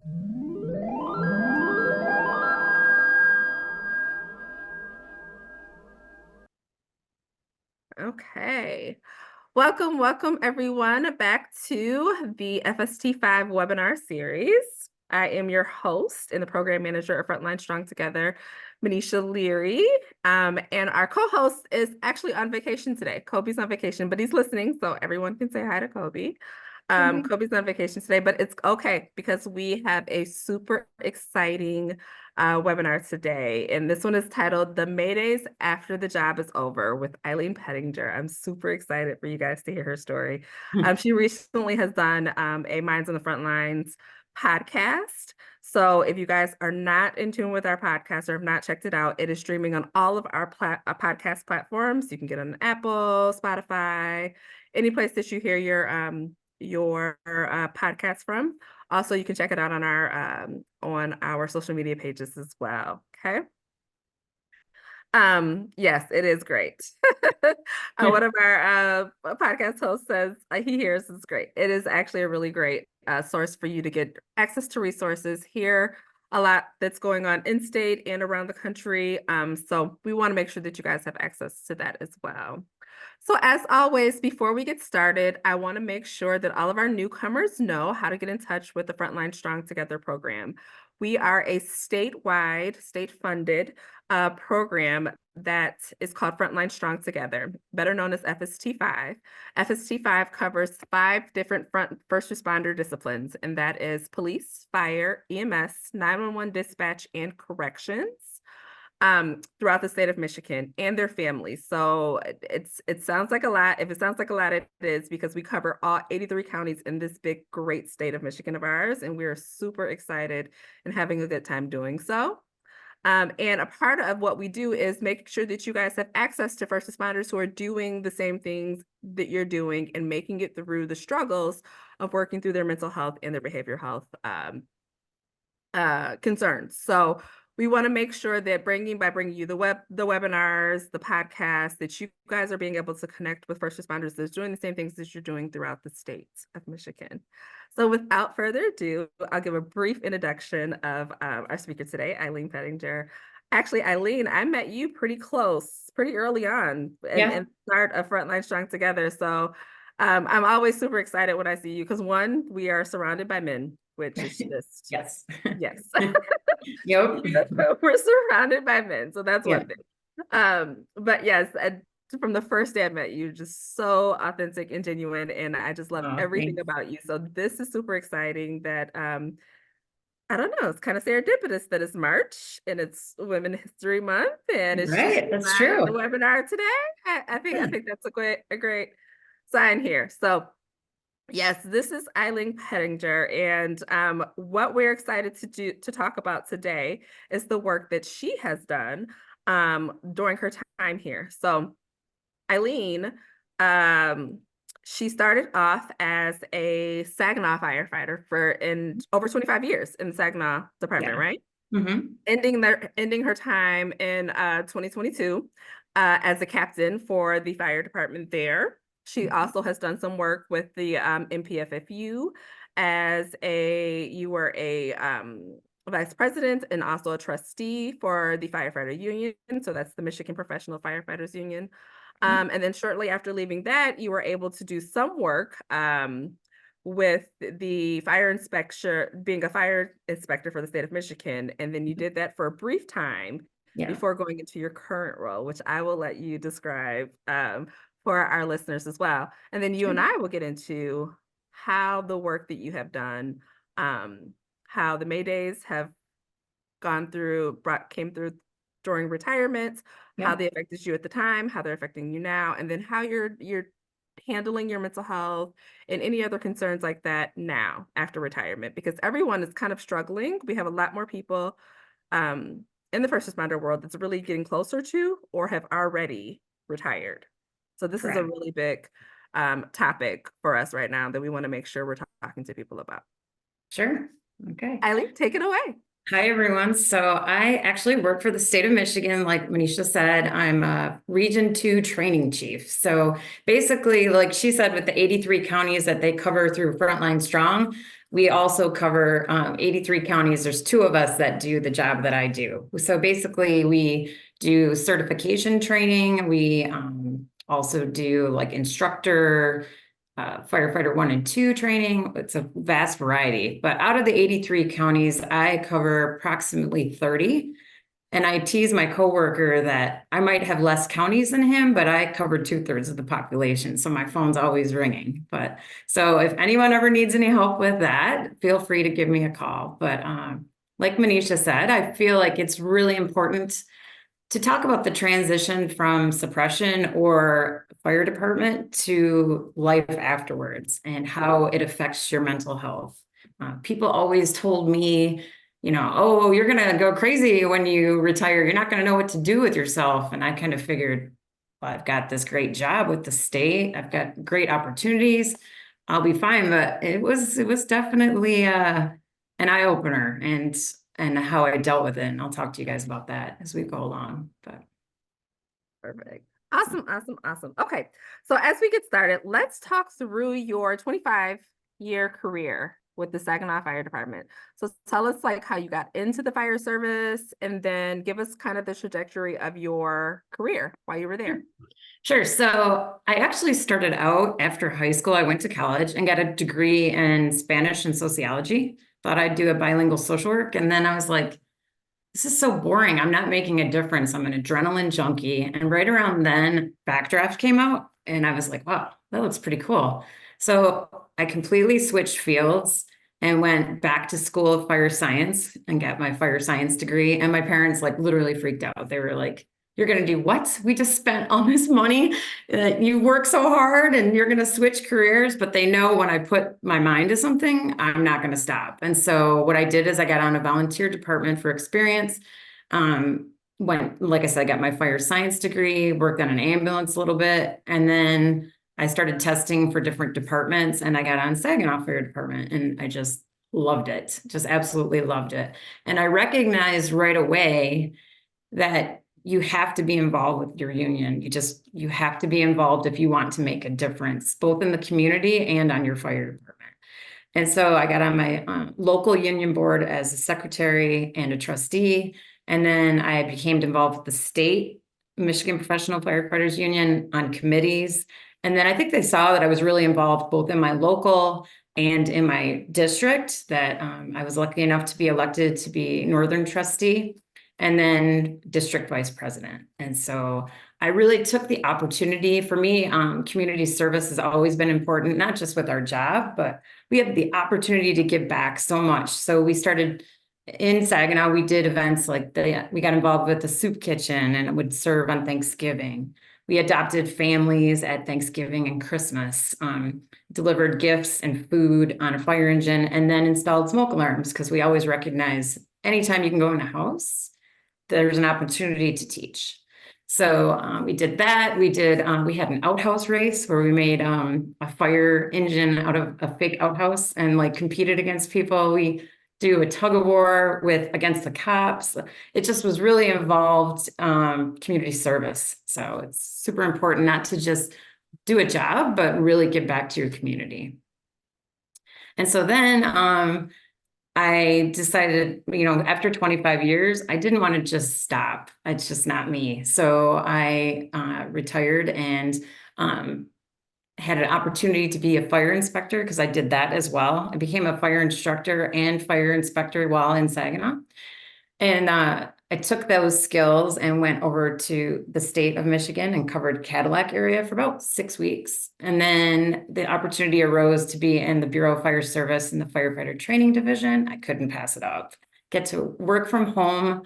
Okay. Welcome everyone back to the FST5 webinar series. I am your host and the program manager of Frontline Strong Together, Manisha Leary. And our co-host is actually on vacation today. Kobe's on vacation, but he's listening, so everyone can say hi to Kobe. Kobe's on vacation today, but it's okay because we have a super exciting webinar today. And this one is titled The Maydays After the Job is Over with Eileen Pettinger. I'm super excited for you guys to hear her story. She recently has done a Minds on the Front Lines podcast. So if you guys are not in tune with our podcast or have not checked it out, it is streaming on all of our podcast platforms. You can get on Apple, Spotify, any place that you hear your podcast from. Also, you can check it out on our social media pages as well. Okay. Yes, it is great. One of our podcast hosts says he hears it's great. It is actually a really great source for you to get access to resources, hear a lot that's going on in state and around the country. So we want to make sure that you guys have access to that as well. So as always, before we get started, I want to make sure that all of our newcomers know how to get in touch with the Frontline Strong Together program. We are a statewide, state-funded program that is called Frontline Strong Together, better known as FST5. FST5 covers 5 different first responder disciplines, and that is police, fire, EMS, 911 dispatch, and corrections. Throughout the state of Michigan and their families. So it sounds like a lot. If it sounds like a lot, it is, because we cover all 83 counties in this big, great state of Michigan of ours, and we are super excited and having a good time doing so. And a part of what we do is make sure that you guys have access to first responders who are doing the same things that you're doing and making it through the struggles of working through their mental health and their behavioral health concerns. So we want to make sure that by bringing you the webinars, the podcasts, that you guys are being able to connect with first responders that's doing the same things that you're doing throughout the state of Michigan. So without further ado, I'll give a brief introduction of our speaker today, Eileen Pettinger. Actually, Eileen, I met you pretty early on in the start of Frontline Strong Together. So I'm always super excited when I see you because, one, we are surrounded by men, which is just yes. Yep. We're surrounded by men, so that's one thing. But yes, from the first day I met you, just so authentic and genuine, and I just love everything about you. So this is super exciting that I don't know, it's kind of serendipitous that it's March and it's Women's History Month, and it's that's true. The webinar today. I think that's a great sign here. So yes, this is Eileen Pettinger, and what we're excited to talk about today is the work that she has done during her time here. So Eileen, she started off as a Saginaw firefighter for over 25 years in the Saginaw department, right? Ending her time in 2022 as a captain for the fire department there. She also has done some work with the MPFFU you were a vice president and also a trustee for the firefighter union. So that's the Michigan Professional Firefighters Union. And then shortly after leaving that, you were able to do some work with the fire inspector, being a fire inspector for the state of Michigan. And then you did that for a brief time before going into your current role, which I will let you describe for our listeners as well. And then you and I will get into how the work that you have done, how the Maydays have came through during retirement, how they affected you at the time, how they're affecting you now, and then how you're handling your mental health and any other concerns like that now after retirement, because everyone is kind of struggling. We have a lot more people in the first responder world that's really getting closer to or have already retired. So this is a really big topic for us right now that we want to make sure we're talking to people about. Sure. Okay. Eileen, take it away. Hi, everyone. So I actually work for the state of Michigan. Like Manisha said, I'm a Region 2 training chief. So basically, like she said, with the 83 counties that they cover through Frontline Strong, we also cover 83 counties. There's two of us that do the job that I do. So basically, we do certification training. We also do like instructor firefighter 1 and 2 training. It's a vast variety. But out of the 83 counties, I cover approximately 30. And I tease my coworker that I might have less counties than him, but I cover 2/3 of the population. So my phone's always ringing. But so if anyone ever needs any help with that, feel free to give me a call. But like Manisha said, I feel like it's really important to talk about the transition from suppression or fire department to life afterwards and how it affects your mental health. People always told me, oh, you're going to go crazy when you retire. You're not going to know what to do with yourself. And I kind of figured, well, I've got this great job with the state. I've got great opportunities. I'll be fine. But it was definitely an eye opener. And how I dealt with it. And I'll talk to you guys about that as we go along. But Perfect. Awesome, awesome, awesome. Okay. So as we get started, let's talk through your 25-year career with the Saginaw Fire Department. So tell us like how you got into the fire service and then give us kind of the trajectory of your career while you were there. sure. So I actually started out after high school. I went to college and got a degree in Spanish and sociology. Thought I'd do a bilingual social work. And then I was like, this is so boring. I'm not making a difference. I'm an adrenaline junkie. And right around then, Backdraft came out, and I was like, wow, that looks pretty cool. So I completely switched fields and went back to school of fire science and got my fire science degree. And my parents like literally freaked out. They were like, you're going to do what? We just spent all this money. You work so hard and you're going to switch careers. But they know when I put my mind to something, I'm not going to stop. And so what I did is I got on a volunteer department for experience. Went, like I said, I got my fire science degree, worked on an ambulance a little bit. And then I started testing for different departments and I got on Saginaw Fire Department and I just loved it, just absolutely loved it. And I recognized right away that you have to be involved with your union. You have to be involved if you want to make a difference, both in the community and on your fire department. And so I got on my local union board as a secretary and a trustee. And then I became involved with the state Michigan Professional Firefighters Union on committees. And then I think they saw that I was really involved both in my local and in my district, that I was lucky enough to be elected to be Northern trustee and then district vice president. And so I really took the opportunity. For me, community service has always been important, not just with our job, but we had the opportunity to give back so much. So we started in Saginaw, we did events like we got involved with the soup kitchen and it would serve on Thanksgiving. We adopted families at Thanksgiving and Christmas, delivered gifts and food on a fire engine, and then installed smoke alarms because we always recognize anytime you can go in a house, there's an opportunity to teach. So we did that. We had an outhouse race where we made a fire engine out of a fake outhouse and like competed against people. We do a tug of war against the cops. It just was really involved community service. So it's super important not to just do a job, but really give back to your community. And so then I decided, after 25 years, I didn't want to just stop. It's just not me. So I retired and had an opportunity to be a fire inspector because I did that as well. I became a fire instructor and fire inspector while in Saginaw. And I took those skills and went over to the state of Michigan and covered Cadillac area for about 6 weeks. And then the opportunity arose to be in the Bureau of Fire Service in the firefighter training division. I couldn't pass it up. Get to work from home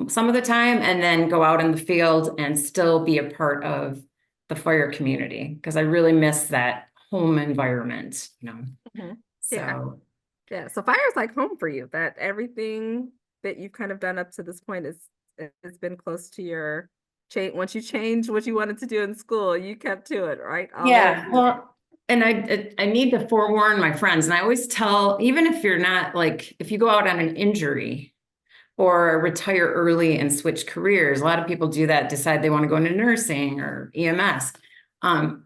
some of the time and then go out in the field and still be a part of the fire community because I really miss that home environment. Mhm. Yeah. So Yeah. So fire is like home for you. That everything that you've kind of done up to this point is has been close to your change. Once you changed what you wanted to do in school, you kept to it, right? All the way yeah, through. well, and I need to forewarn my friends, and I always tell, even if you're not like, if you go out on an injury, or retire early and switch careers. A lot of people do that, decide they want to go into nursing or EMS.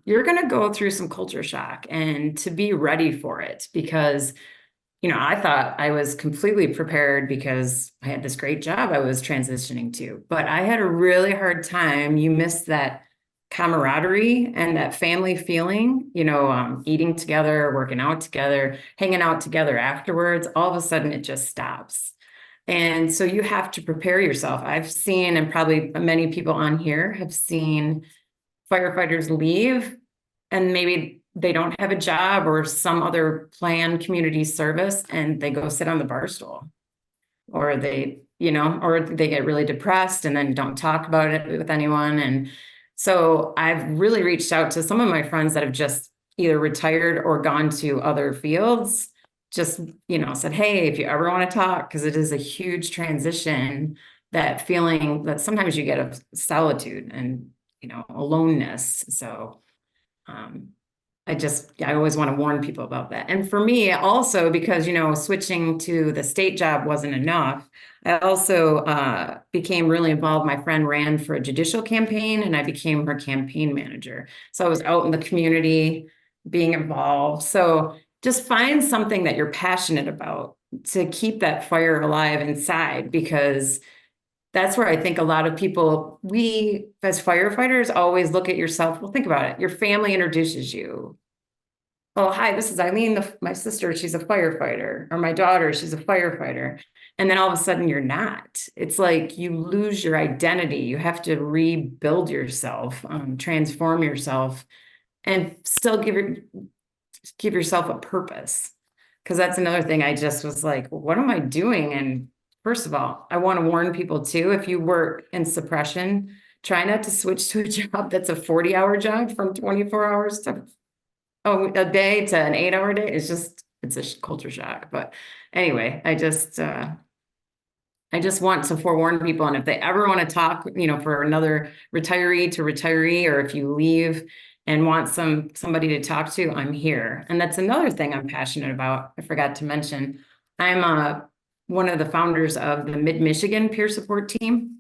You're going to go through some culture shock, and to be ready for it, because I thought I was completely prepared because I had this great job I was transitioning to, but I had a really hard time. You miss that camaraderie and that family feeling, eating together, working out together, hanging out together afterwards. All of a sudden, it just stops. And so you have to prepare yourself. I've seen, and probably many people on here have seen, firefighters leave and maybe they don't have a job or some other planned community service, and they go sit on the bar stool, or or they get really depressed and then don't talk about it with anyone. And so I've really reached out to some of my friends that have just either retired or gone to other fields, just, said, hey, if you ever want to talk, because it is a huge transition, that feeling that sometimes you get of solitude and, aloneness. So, I always want to warn people about that. And for me also, because, switching to the state job wasn't enough, I also became really involved. My friend ran for a judicial campaign and I became her campaign manager. So I was out in the community being involved. So just find something that you're passionate about to keep that fire alive inside, because that's where I think a lot of people, we as firefighters always look at yourself. Well, think about it. Your family introduces you. Oh, hi, this is Eileen, my sister, she's a firefighter, or my daughter, she's a firefighter. And then all of a sudden you're not. It's like you lose your identity. You have to rebuild yourself, transform yourself, and still give yourself a purpose. Because that's another thing. I just was like, what am I doing? And first of all, I want to warn people too, if you work in suppression, try not to switch to a job that's a 40-hour job from 24 hours to a day to an 8-hour day. It's a culture shock. But anyway, I just want to forewarn people. And if they ever want to talk, for another retiree to retiree, or if you leave and want somebody to talk to, I'm here. And that's another thing I'm passionate about. I forgot to mention, I'm one of the founders of the Mid-Michigan Peer Support Team.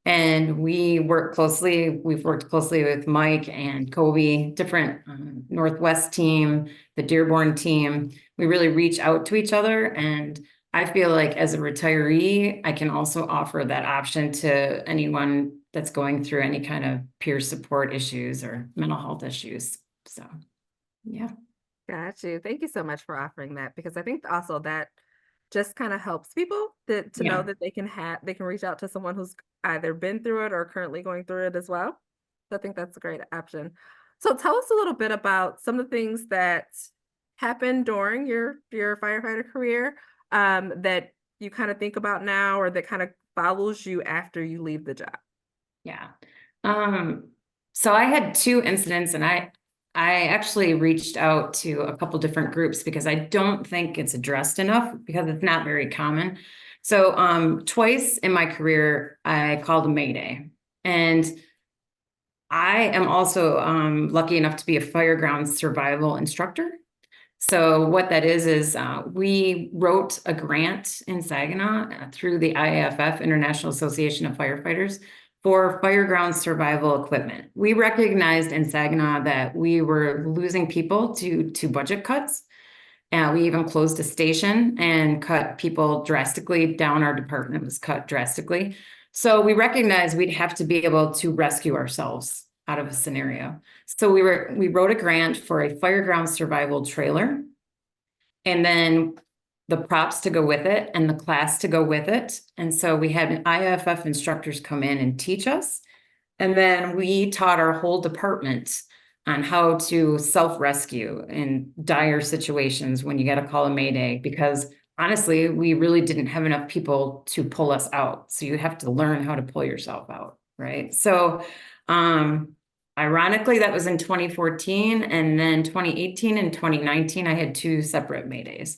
And we've worked closely with Mike and Kobe, different Northwest team, the Dearborn team. We really reach out to each other. And I feel like as a retiree, I can also offer that option to anyone that's going through any kind of peer support issues or mental health issues. So, yeah. Got you. Thank you so much for offering that, because I think also that just kind of helps people to know Yeah. that they can reach out to someone who's either been through it or currently going through it as well. So I think that's a great option. So tell us a little bit about some of the things that happened during your firefighter career, that you kind of think about now, or that kind of follows you after you leave the job. Yeah. So I had two incidents, and I actually reached out to a couple different groups because I don't think it's addressed enough, because it's not very common. So twice in my career, I called a Mayday. And I am also lucky enough to be a fireground survival instructor. So what that is we wrote a grant in Saginaw through the IAFF, International Association of Firefighters, for fireground survival equipment. We recognized in Saginaw that we were losing people to budget cuts. We even closed a station and cut people drastically down. Our department was cut drastically. So we recognized we'd have to be able to rescue ourselves out of a scenario. So we wrote a grant for a fireground survival trailer, and then the props to go with it and the class to go with it. And so we had IFF instructors come in and teach us. And then we taught our whole department on how to self-rescue in dire situations when you get a call a Mayday, because honestly, we really didn't have enough people to pull us out. So you have to learn how to pull yourself out, right? So ironically, that was in 2014, and then 2018 and 2019, I had two separate Maydays.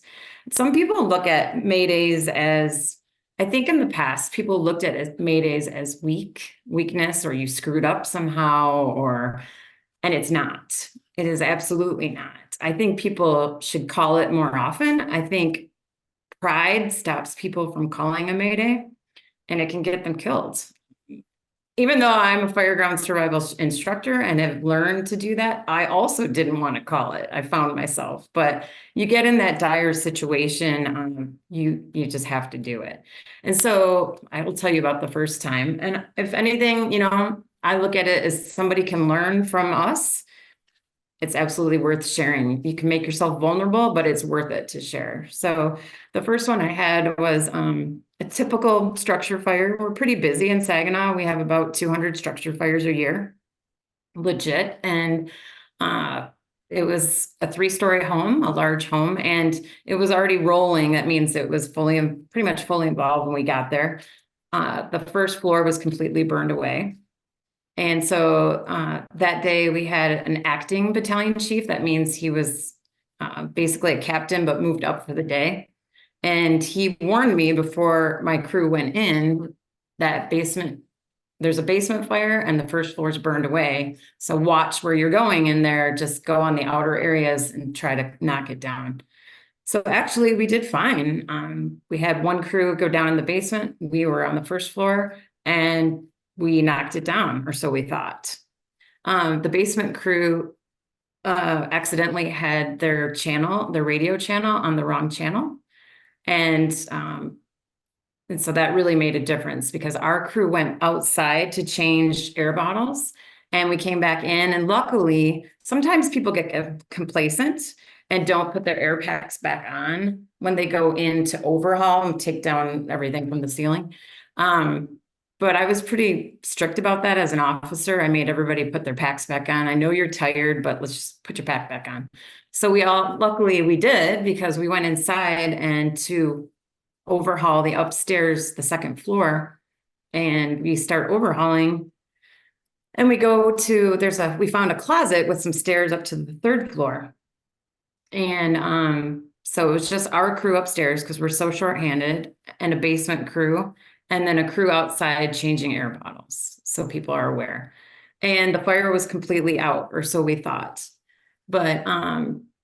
Some people look at Maydays as, I think in the past, people looked at Maydays as weakness, or you screwed up somehow, and it's not. It is absolutely not. I think people should call it more often. I think pride stops people from calling a Mayday. and it can get them killed. Even though I'm a fire ground survival instructor and have learned to do that, I also didn't want to call it. I found myself, but you get in that dire situation, you just have to do it. And so I will tell you about the first time. And if anything, I look at it as somebody can learn from us. It's absolutely worth sharing. You can make yourself vulnerable, but it's worth it to share. So the first one I had was a typical structure fire. We're pretty busy in Saginaw. We have about 200 structure fires a year, legit. And it was a 3-story home, a large home, and it was already rolling. That means it was pretty much fully involved when we got there. The first floor was completely burned away. And so that day we had an acting battalion chief. That means he was basically a captain, but moved up for the day. And he warned me before my crew went in that there's a basement fire and the first floor is burned away. So watch where you're going in there, just go on the outer areas and try to knock it down. So actually we did fine. We had one crew go down in the basement. We were on the first floor and we knocked it down, or so we thought. The basement crew accidentally had their radio channel on the wrong channel. And so that really made a difference because our crew went outside to change air bottles and we came back in. And luckily, sometimes people get complacent and don't put their air packs back on when they go in to overhaul and take down everything from the ceiling. But I was pretty strict about that as an officer. I made everybody put their packs back on. I know you're tired, but let's just put your pack back on. So luckily we did, because we went inside and to overhaul the upstairs, the second floor, and we start overhauling. And we found a closet with some stairs up to the third floor. And so it was just our crew upstairs because we're so shorthanded, and a basement crew, and then a crew outside changing air bottles, so people are aware. And the fire was completely out, or so we thought. But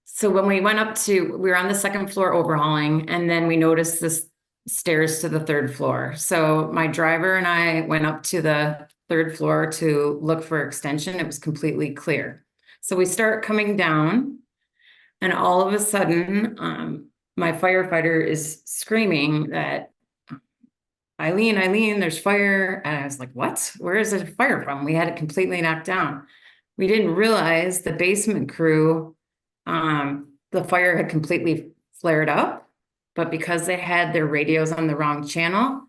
so when we were on the second floor overhauling, and then we noticed this stairs to the third floor. So my driver and I went up to the third floor to look for extension. It was completely clear. So we start coming down, and all of a sudden, my firefighter is screaming that, Eileen, there's fire. And I was like, what? Where is the fire from? We had it completely knocked down. We didn't realize the basement crew, the fire had completely flared up, but because they had their radios on the wrong channel,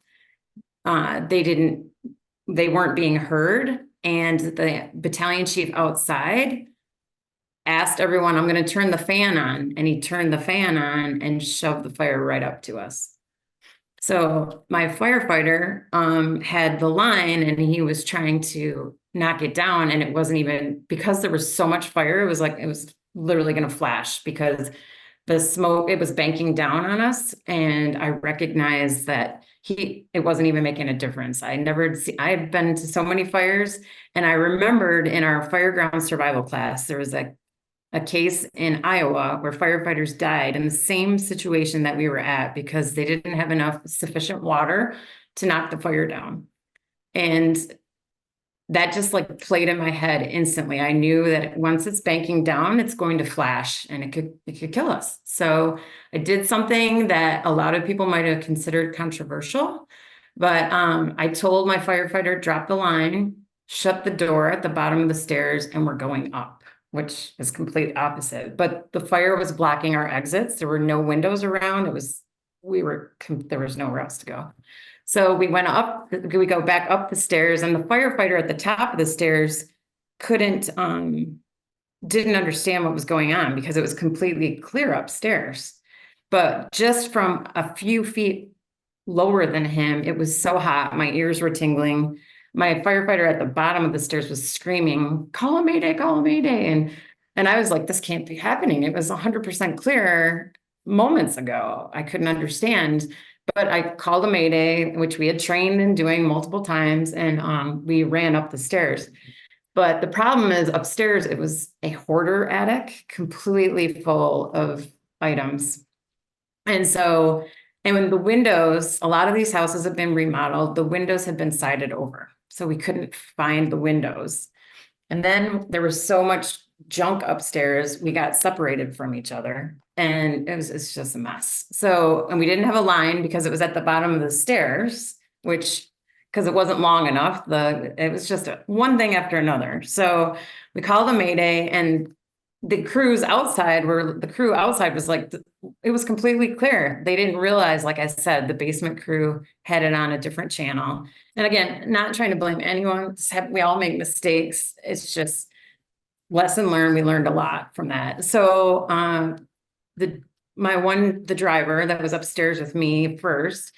they weren't being heard. And the battalion chief outside asked everyone, I'm going to turn the fan on. And he turned the fan on and shoved the fire right up to us. So my firefighter had the line and he was trying to knock it down, and it wasn't even, because there was so much fire, it was literally going to flash because the smoke, it was banking down on us. And I recognized that it wasn't even making a difference. I've been to so many fires, and I remembered in our fire ground survival class, there was a case in Iowa where firefighters died in the same situation that we were at because they didn't have enough sufficient water to knock the fire down. And that just played in my head instantly. I knew that once it's banking down, it's going to flash and it could kill us. So I did something that a lot of people might have considered controversial, but I told my firefighter, drop the line, shut the door at the bottom of the stairs, and we're going up, which is complete opposite. But the fire was blocking our exits. There were no windows around. There was nowhere else to go. So we go back up the stairs, and the firefighter at the top of the stairs didn't understand what was going on because it was completely clear upstairs. But just from a few feet lower than him, it was so hot. My ears were tingling. My firefighter at the bottom of the stairs was screaming, call a mayday, call a mayday. And I was like, this can't be happening. It was 100% clear moments ago. I couldn't understand, but I called a mayday, which we had trained in doing multiple times. And we ran up the stairs. But the problem is upstairs, it was a hoarder attic, completely full of items. And so And when the windows, a lot of these houses have been remodeled, the windows have been sided over. So we couldn't find the windows. And then there was so much junk upstairs, we got separated from each other. And it's just a mess. So, and we didn't have a line because it was at the bottom of the stairs, which, because it wasn't long enough, it was just one thing after another. So we called a Mayday, and the crew outside was like, it was completely clear. They didn't realize, like I said, the basement crew had it on a different channel. And again, not trying to blame anyone, we all make mistakes. It's just lesson learned. We learned a lot from that. So the driver that was upstairs with me first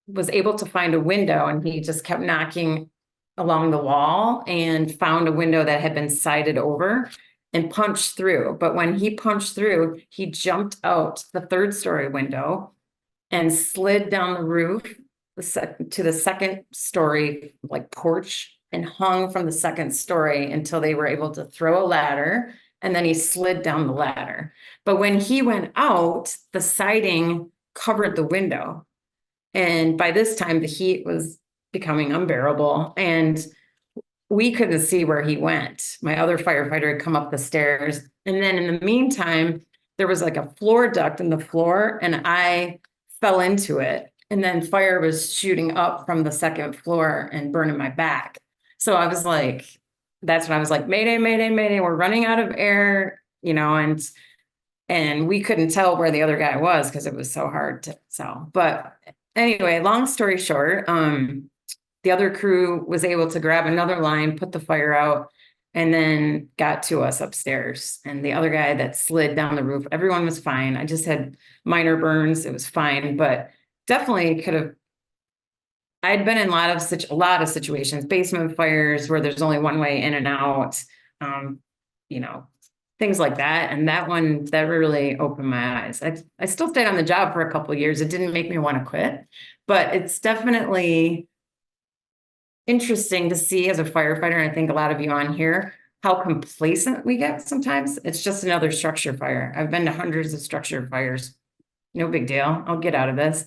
was able to find a window, and he just kept knocking along the wall and found a window that had been sided over and punched through. But when he punched through, he jumped out the third story window and slid down the roof to the second story, like porch, and hung from the second story until they were able to throw a ladder. And then he slid down the ladder. But when he went out, the siding covered the window. And by this time, the heat was becoming unbearable. And we couldn't see where he went. My other firefighter had come up the stairs. And then in the meantime, there was like a floor duct in the floor, and I fell into it. And then fire was shooting up from the second floor and burning my back. So I was like, that's when I was like, Mayday, Mayday, Mayday, we're running out of air, and we couldn't tell where the other guy was because it was so hard to tell. But anyway, long story short, the other crew was able to grab another line, put the fire out, and then got to us upstairs. And the other guy that slid down the roof, everyone was fine. I just had minor burns. It was fine, but definitely could have. I'd been in a lot of situations, basement fires where there's only one way in and out, um, things like that. And that really opened my eyes. I still stayed on the job for a couple of years. It didn't make me want to quit, but it's definitely interesting to see as a firefighter, and I think a lot of you on here, how complacent we get sometimes. It's just another structure fire. I've been to hundreds of structure fires. No big deal. I'll get out of this.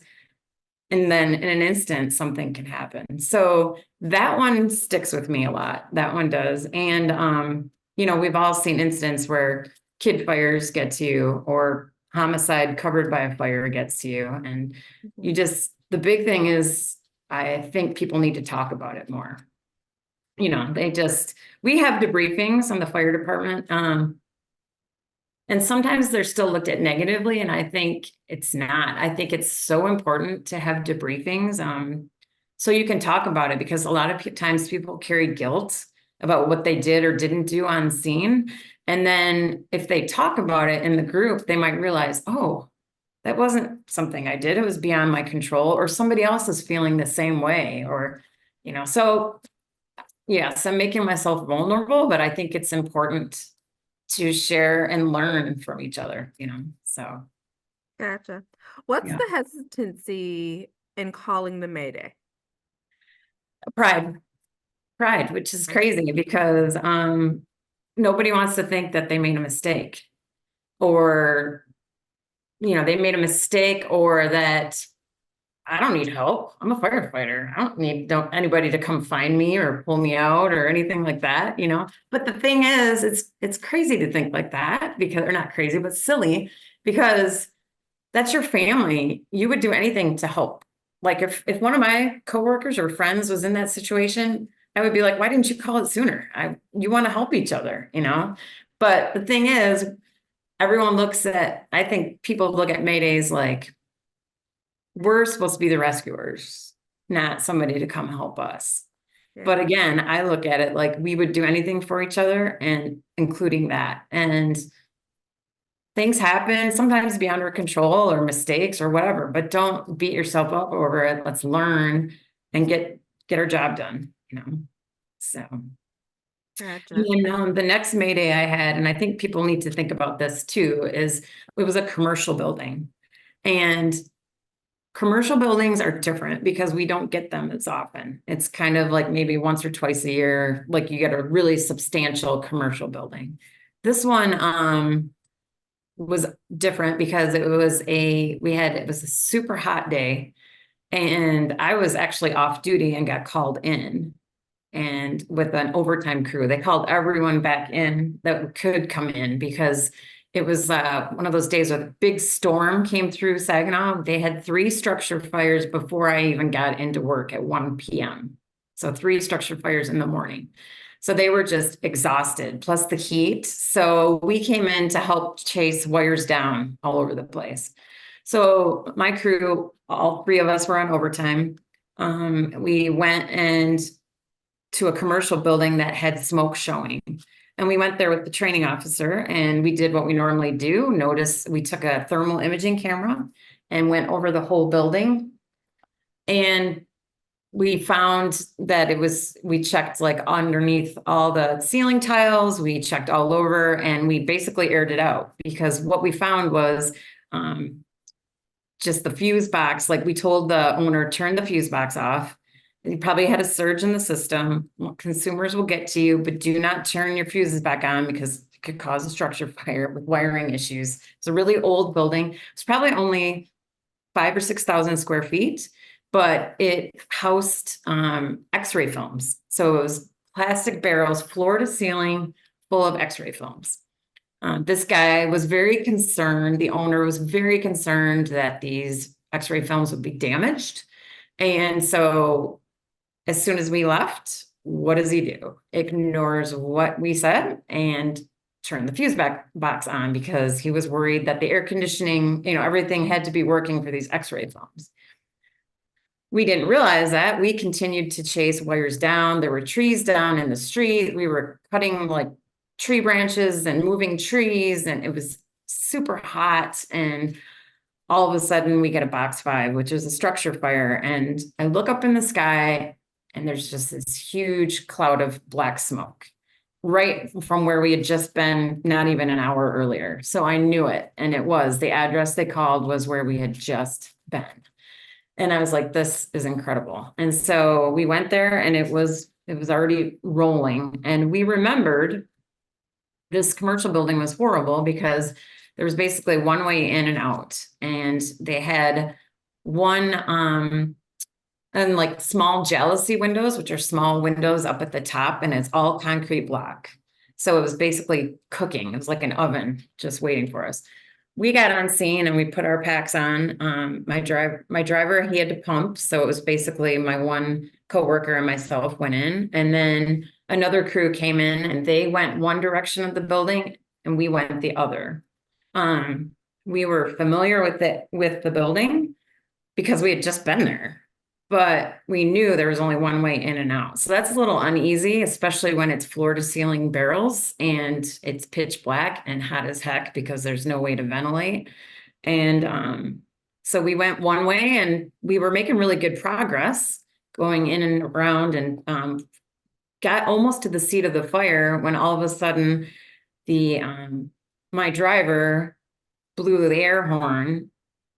And then in an instant, something can happen. So that one sticks with me a lot. That one does. And, we've all seen incidents where kid fires get to you, or homicide covered by a fire gets to you. And the big thing is, I think people need to talk about it more. We have debriefings on the fire department. And sometimes they're still looked at negatively, and I think it's not. I think it's so important to have debriefings, so you can talk about it, because a lot of times people carry guilt about what they did or didn't do on scene. And then if they talk about it in the group, they might realize, oh, that wasn't something I did. It was beyond my control, or somebody else is feeling the same way, or, so yes, I'm making myself vulnerable, but I think it's important to share and learn from each other, so. Gotcha. What's Yeah. the hesitancy in calling the Mayday? Pride, which is crazy because, nobody wants to think that they made a mistake, or, they made a mistake, or that I don't need help. I'm a firefighter. I don't need anybody to come find me or pull me out or anything like that, But the thing is, it's crazy to think like that, or not crazy, but silly, because that's your family. You would do anything to help. Like if one of my coworkers or friends was in that situation, I would be like, why didn't you call it sooner? You want to help each other, But the thing is, I think people look at Maydays like, we're supposed to be the rescuers, not somebody to come help us. Yeah. But again, I look at it like we would do anything for each other, and including that. And things happen sometimes beyond our control, or mistakes or whatever, but don't beat yourself up over it. Let's learn and get our job done, So. Gotcha. And the next Mayday I had, and I think people need to think about this too, is it was a commercial building. And commercial buildings are different because we don't get them as often. It's kind of like maybe once or twice a year, like you get a really substantial commercial building. This one, was different because it was a super hot day, and I was actually off duty and got called in, and with an overtime crew. They called everyone back in that could come in because it was one of those days where a big storm came through Saginaw. They had 3 structure fires before I even got into work at 1 p.m. So 3 structure fires in the morning. So they were just exhausted, plus the heat. So we came in to help chase wires down all over the place. So my crew, all 3 of us were on overtime. We went and to a commercial building that had smoke showing. And we went there with the training officer and we did what we normally do. We took a thermal imaging camera and went over the whole building. And we found that we checked like underneath all the ceiling tiles, we checked all over, and we basically aired it out because what we found was just the fuse box. Like we told the owner, turn the fuse box off. You probably had a surge in the system. Consumers will get to you, but do not turn your fuses back on because it could cause a structure fire with wiring issues. It's a really old building. It's probably only 5 or 6,000 square feet, but it housed X-ray films. So it was plastic barrels, floor to ceiling, full of X-ray films. This guy was very concerned. The owner was very concerned that these X-ray films would be damaged. And so as soon as we left, what does he do? Ignores what we said and turn the box on because he was worried that the air conditioning, everything had to be working for these X-ray films. We didn't realize that. We continued to chase wires down. There were trees down in the street. We were cutting like tree branches and moving trees, and it was super hot. And all of a sudden we get a box 5, which is a structure fire. And I look up in the sky and there's just this huge cloud of black smoke right from where we had just been, not even an hour earlier. So I knew it. And it was the address they called was where we had just been. And I was like, this is incredible. And so we went there and it was already rolling. And we remembered this commercial building was horrible because there was basically one way in and out. And they had one, and like small jalousie windows, which are small windows up at the top, and it's all concrete block. So it was basically cooking. It was like an oven just waiting for us. We got on scene and we put our packs on. My driver, he had to pump. So it was basically my one coworker and myself went in. And then another crew came in and they went one direction of the building and we went the other. We were familiar with the building because we had just been there, but we knew there was only one way in and out. So that's a little uneasy, especially when it's floor to ceiling barrels and it's pitch black and hot as heck because there's no way to ventilate. And so we went one way and we were making really good progress going in and around and got almost to the seat of the fire when all of a sudden my driver blew the air horn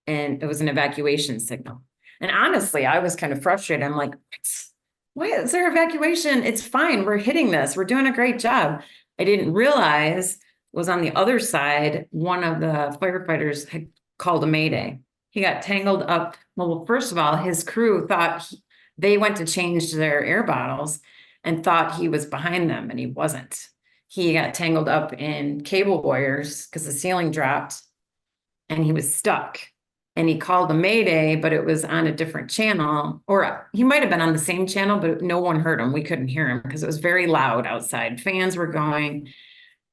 and it was an evacuation signal. And honestly, I was kind of frustrated. I'm like, why is there evacuation? It's fine. We're hitting this. We're doing a great job. I didn't realize was on the other side, one of the firefighters had called a mayday. He got tangled up. Well, first of all, his crew thought they went to change their air bottles and thought he was behind them, and he wasn't. He got tangled up in cable wires because the ceiling dropped and he was stuck. And he called a mayday, but it was on a different channel, or he might have been on the same channel, but no one heard him. We couldn't hear him because it was very loud outside. Fans were going,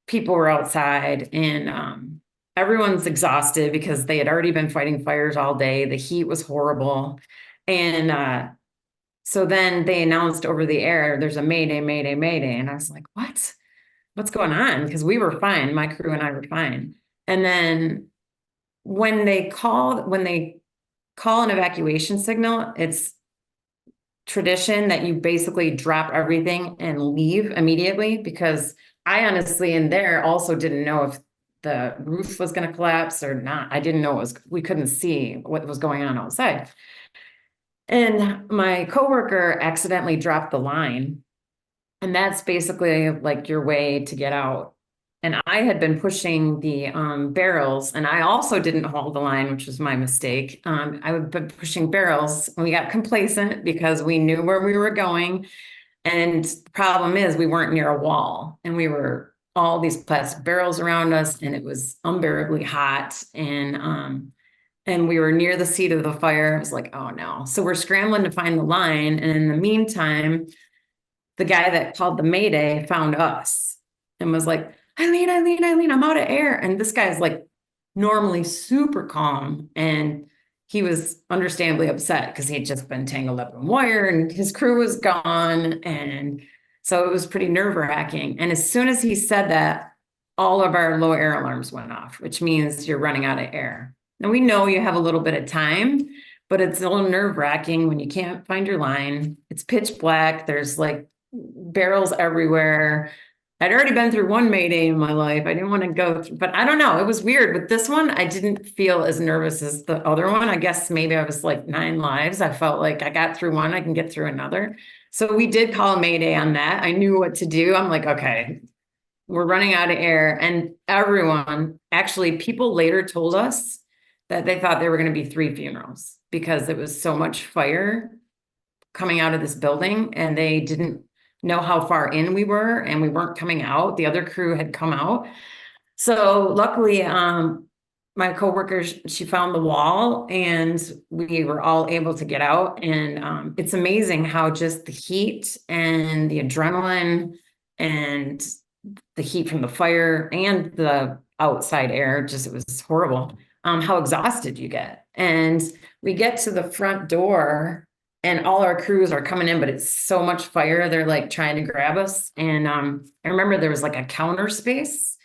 people were outside, and everyone's exhausted because they had already been fighting fires all day. The heat was horrible. And so then they announced over the air, there's a mayday, mayday, mayday. And I was like, what? What's going on? Because we were fine. My crew and I were fine. And then when they call an evacuation signal, it's tradition that you basically drop everything and leave immediately, because I honestly in there also didn't know if the roof was going to collapse or not. I didn't know we couldn't see what was going on outside. And my coworker accidentally dropped the line. And that's basically like your way to get out. and I had been pushing the barrels, and I also didn't hold the line, which was my mistake. I had been pushing barrels, and we got complacent because we knew where we were going. And the problem is we weren't near a wall, and we were all these plastic barrels around us, and it was unbearably hot. And we were near the seat of the fire. I was like, oh no. So we're scrambling to find the line. And in the meantime, the guy that called the Mayday found us and was like, Eileen, I'm out of air. And this guy's like normally super calm. And he was understandably upset because he had just been tangled up in wire and his crew was gone. And so it was pretty nerve-wracking. And as soon as he said that, all of our low air alarms went off, which means you're running out of air. Now we know you have a little bit of time, but it's a little nerve-wracking when you can't find your line. It's pitch black. There's like barrels everywhere. I'd already been through one Mayday in my life. I didn't want to go through, but I don't know. It was weird. With this one, I didn't feel as nervous as the other one. I guess maybe I was like 9 lives. I felt like I got through one, I can get through another. So we did call a Mayday on that. I knew what to do. I'm like, okay, we're running out of air. And everyone, actually, people later told us that they thought there were going to be 3 funerals because there was so much fire coming out of this building, and they didn't know how far in we were, and we weren't coming out. The other crew had come out. So luckily, my coworker, she found the wall, and we were all able to get out. And it's amazing how just the heat and the adrenaline and the heat from the fire and the outside air, just, it was horrible, how exhausted you get. And we get to the front door and all our crews are coming in, but it's so much fire. They're like trying to grab us. And I remember there was like a counter space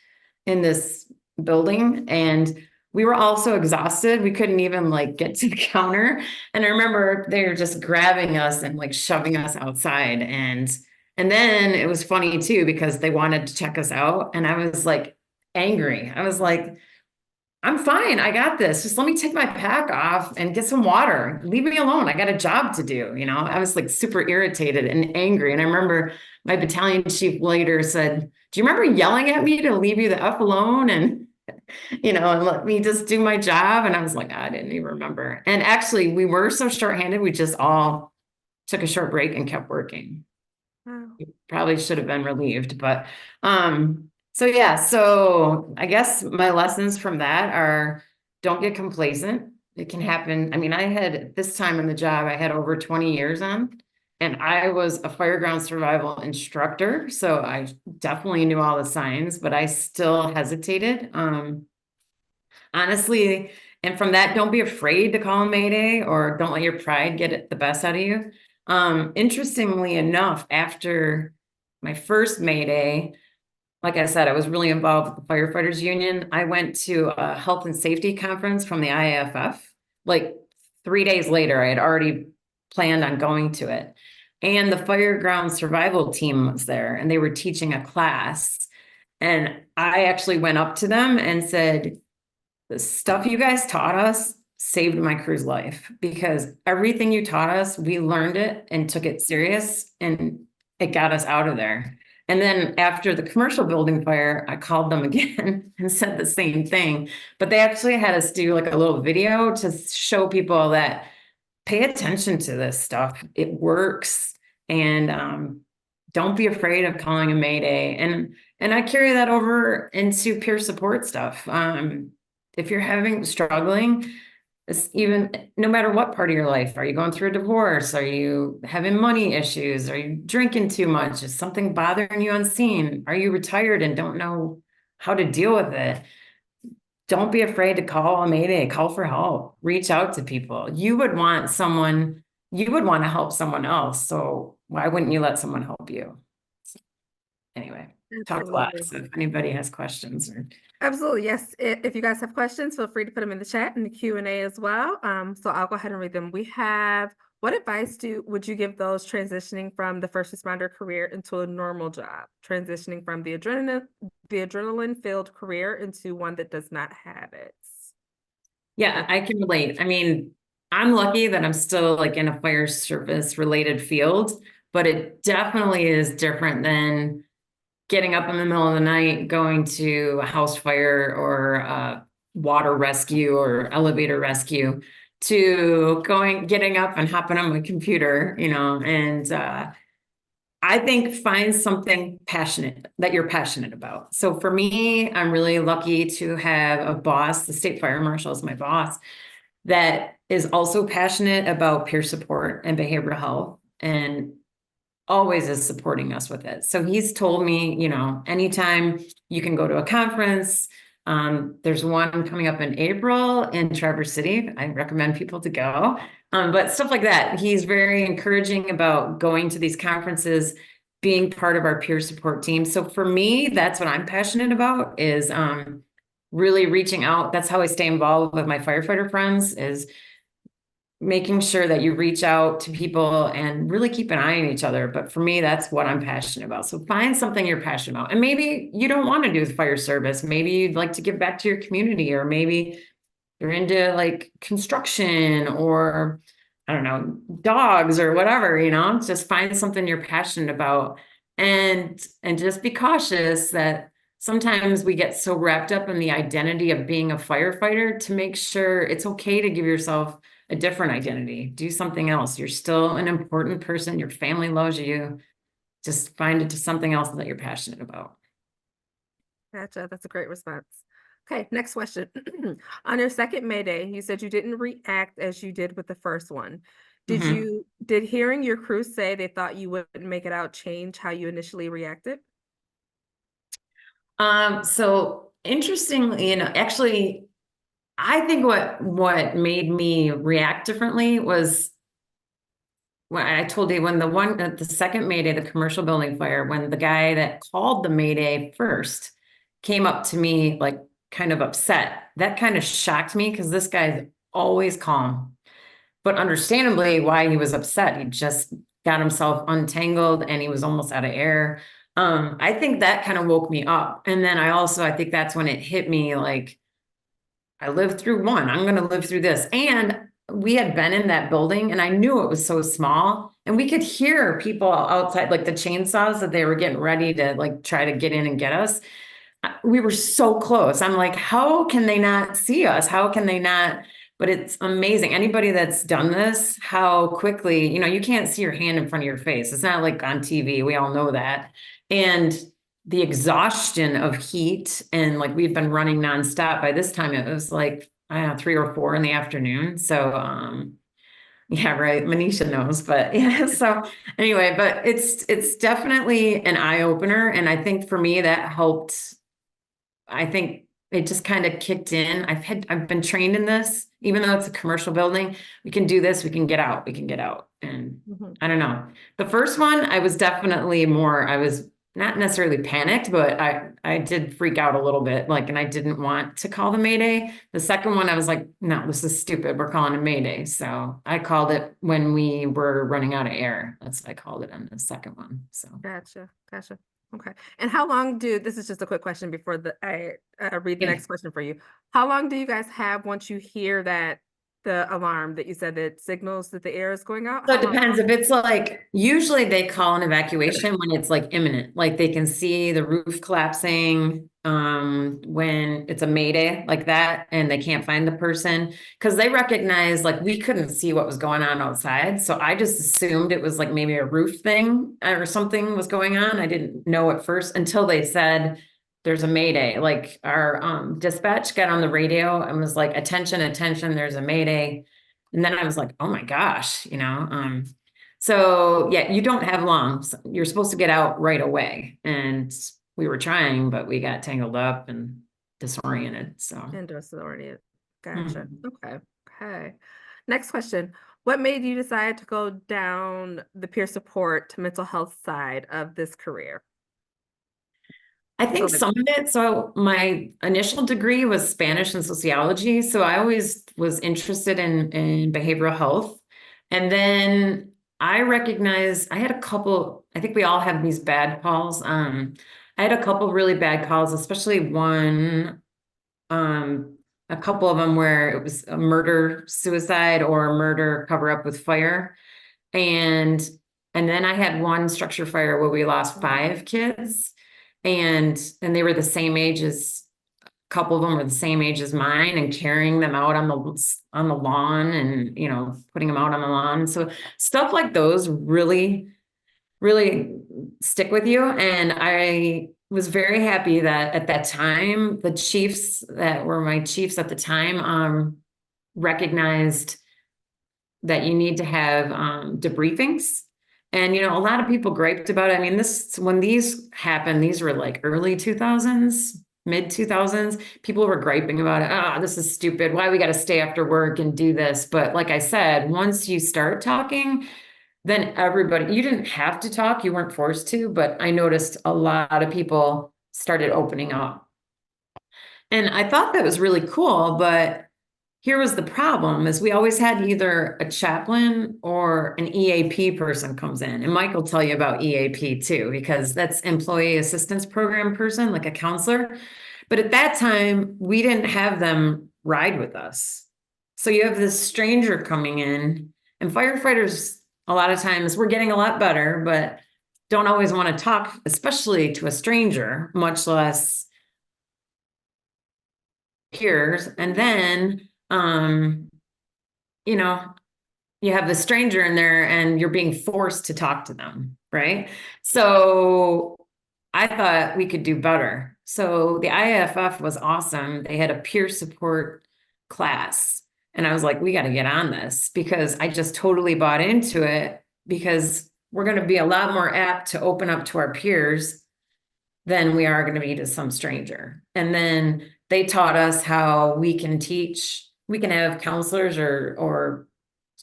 in this building, and we were all so exhausted. We couldn't even like get to the counter. And I remember they were just grabbing us and like shoving us outside. And then it was funny too, because they wanted to check us out. And I was like angry. I was like, I'm fine. I got this. Just let me take my pack off and get some water. Leave me alone. I got a job to do. You know, I was like super irritated and angry. And I remember my battalion chief later said, do you remember yelling at me to leave you the F alone? And, and let me just do my job. And I was like, I didn't even remember. And actually, we were so shorthanded. We just all took a short break and kept working. Wow. We probably should have been relieved, but, so yeah, so I guess my lessons from that are don't get complacent. It can happen. I mean, I had this time in the job, I had over 20 years on, and I was a fireground survival instructor. So I definitely knew all the signs, but I still hesitated. Honestly, and from that, don't be afraid to call a Mayday, or don't let your pride get the best out of you. Interestingly enough, after my first Mayday, like I said, I was really involved with the firefighters union. I went to a health and safety conference from the IAFF. Like 3 days later, I had already planned on going to it. And the fireground survival team was there, and they were teaching a class. And I actually went up to them and said, the stuff you guys taught us saved my crew's life, because everything you taught us, we learned it and took it serious, and it got us out of there. And then after the commercial building fire, I called them again and said the same thing, but they actually had us do like a little video to show people that pay attention to this stuff. It works. And don't be afraid of calling a Mayday. And I carry that over into peer support stuff. If you're struggling, it's even no matter what part of your life, are you going through a divorce? Are you having money issues? Are you drinking too much? Is something bothering you on scene? Are you retired and don't know how to deal with it? Don't be afraid to call a Mayday, call for help, reach out to people. You would want to help someone else. So why wouldn't you let someone help you? Anyway, talked a lot. Absolutely. So if anybody has questions or Absolutely. Yes. If you guys have questions, feel free to put them in the chat and the Q&A as well. So I'll go ahead and read them. We have, what advice would you give those transitioning from the first responder career into a normal job, transitioning from the adrenaline filled career into one that does not have it? Yeah, I can relate. I mean, I'm lucky that I'm still like in a fire service related field, but it definitely is different than getting up in the middle of the night, going to a house fire or water rescue or elevator rescue, to getting up and hopping on my computer, and I think find something passionate that you're passionate about. So for me, I'm really lucky to have a boss. The state fire marshal is my boss, that is also passionate about peer support and behavioral health, and always is supporting us with it. So he's told me, anytime you can go to a conference. There's one coming up in April in Traverse City. I recommend people to go. But stuff like that. He's very encouraging about going to these conferences, being part of our peer support team. So for me, that's what I'm passionate about, is really reaching out. That's how I stay involved with my firefighter friends, is making sure that you reach out to people and really keep an eye on each other. But for me, that's what I'm passionate about. So find something you're passionate about. And maybe you don't want to do the fire service. Maybe you'd like to give back to your community, or maybe you're into like construction, or I don't know, dogs or whatever, just find something you're passionate about, and just be cautious that sometimes we get so wrapped up in the identity of being a firefighter, to make sure it's okay to give yourself a different identity. Do something else. You're still an important person. Your family loves you. Just find it to something else that you're passionate about. Gotcha. That's a great response. Okay, next question. On your second May Day, you said you didn't react as you did with the first one. Mhm. Did hearing your crew say they thought you wouldn't make it out change how you initially reacted? So interestingly, actually, I think what made me react differently was when I told you, when the second Mayday, the commercial building fire, when the guy that called the Mayday first came up to me like kind of upset, that kind of shocked me, because this guy's always calm. But understandably, why he was upset, he just got himself untangled and he was almost out of air. I think that kind of woke me up. And then I think that's when it hit me, like, I lived through one, I'm going to live through this. And we had been in that building and I knew it was so small, and we could hear people outside, like the chainsaws that they were getting ready to like try to get in and get us. We were so close. I'm like, how can they not see us? How can they not? But it's amazing. Anybody that's done this, how quickly, you can't see your hand in front of your face. It's not like on TV. We all know that. And the exhaustion of heat, and like we've been running nonstop. By this time, it was like, I don't know, 3 or 4 in the afternoon. So, yeah, right. Manisha knows, but yeah. So anyway, but it's definitely an eye opener. And I think for me, that helped. I think it just kind of kicked in. I've been trained in this, even though it's a commercial building. We can do this, we can get out, we can get out. And Mhm. I don't know. The first one, I was definitely more, I was not necessarily panicked, but I did freak out a little bit, like, and I didn't want to call the Mayday. The second one, I was like, no, this is stupid. We're calling a Mayday. So I called it when we were running out of air. That's what I called it on the second one. So. Gotcha. Gotcha. Okay. And this is just a quick question before I read the Yeah. next question for you. How long do you guys have once you hear the alarm that you said that signals that the air is going out? So How it long? depends. If it's like, usually they call an evacuation when it's like imminent, like they can see the roof collapsing, when it's a mayday like that and they can't find the person, because they recognize, like, we couldn't see what was going on outside. So I just assumed it was like maybe a roof thing or something was going on. I didn't know at first until they said there's a mayday. Like our dispatch got on the radio and was like, attention, attention, there's a mayday. And then I was like, oh my gosh, so yeah, you don't have long. So you're supposed to get out right away. And we were trying, but we got tangled up and disoriented. So. Disoriented. Gotcha. Mhm. Okay. Okay. Next question. What made you decide to go down the peer support to mental health side of this career? I So think like, some of it. So my initial degree was Spanish and sociology. So I always was interested in behavioral health. And then I recognized I had a couple, I think we all have these bad calls. I had a couple really bad calls, especially one, um, a couple of them where it was a murder, suicide, or a murder cover up with fire. And and then I had one structure fire where we lost 5 kids. and they were the same age as a couple of them were the same age as mine, and carrying them out on the lawn, and putting them out on the lawn. So stuff like those really stick with you. And I was very happy that at that time, the chiefs that were my chiefs at the time, recognized that you need to have debriefings. And a lot of people griped about it. I mean, when these happened, these were like early 2000s, mid 2000s. People were griping about it. Ah, this is stupid. Why we got to stay after work and do this? But like I said, once you start talking, then everybody, you didn't have to talk, you weren't forced to, but I noticed a lot of people started opening up. And I thought that was really cool, but here was the problem: is we always had either a chaplain or an EAP person comes in. And Mike will tell you about EAP too, because that's employee assistance program person, like a counselor. But at that time, we didn't have them ride with us. So you have this stranger coming in, and firefighters, a lot of times, we're getting a lot better, but don't always want to talk, especially to a stranger, much less peers. And then, you know, you have the stranger in there and you're being forced to talk to them, right? So I thought we could do better. So the IAFF was awesome. They had a peer support class. And I was like, we got to get on this, because I just totally bought into it, because we're going to be a lot more apt to open up to our peers than we are going to be to some stranger. And then they taught us how we can have counselors or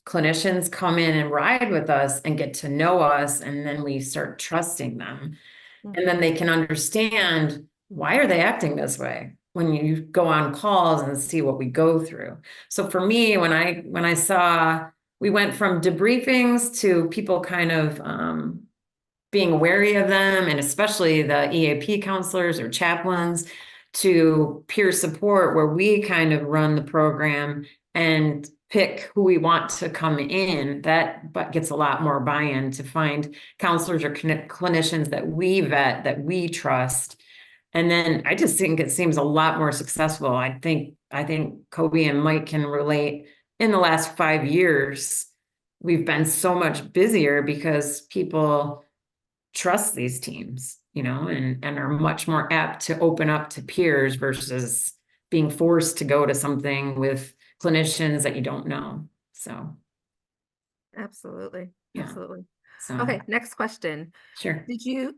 clinicians come in and ride with us and get to know us, and then we start trusting them. And then they can understand, why are they acting this way, when you go on calls and see what we go through. So for me, when I saw, we went from debriefings to people kind of being wary of them, and especially the EAP counselors or chaplains, to peer support, where we kind of run the program and pick who we want to come in. That but gets a lot more buy-in, to find counselors or clinicians that we vet, that we trust. And then I just think it seems a lot more successful. I think Kobe and Mike can relate. In the last 5 years, we've been so much busier because people trust these teams, and are much more apt to open up to peers versus being forced to go to something with clinicians that you don't know. So, Absolutely. yeah. Absolutely. So, Okay, next question. sure. Did you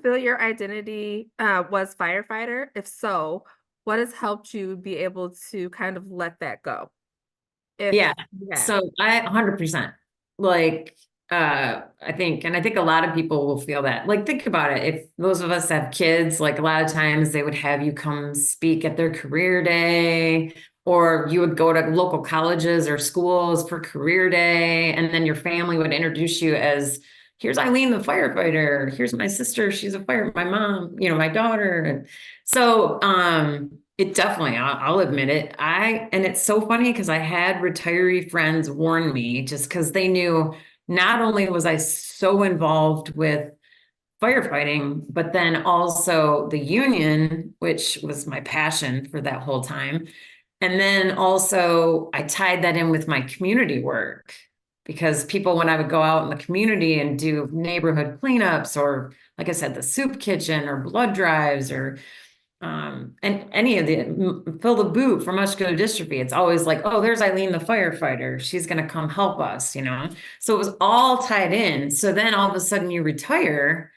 feel your identity was firefighter? If so, what has helped you be able to kind of let that go? If Yeah. you have. So I 100% like, I think a lot of people will feel that. Like, think about it. If those of us have kids, like a lot of times they would have you come speak at their career day, or you would go to local colleges or schools for career day. And then your family would introduce you as, here's Eileen, the firefighter. Here's my sister. She's my mom, my daughter. And so, it definitely, I'll admit it. And it's so funny, because I had retiree friends warn me, just because they knew not only was I so involved with firefighting, but then also the union, which was my passion for that whole time. And then also I tied that in with my community work, because people, when I would go out in the community and do neighborhood cleanups, or like I said, the soup kitchen or blood drives, or and any of the fill the boot for muscular dystrophy, it's always like, oh, there's Eileen, the firefighter. She's going to come help us, So it was all tied in. So then all of a sudden you retire.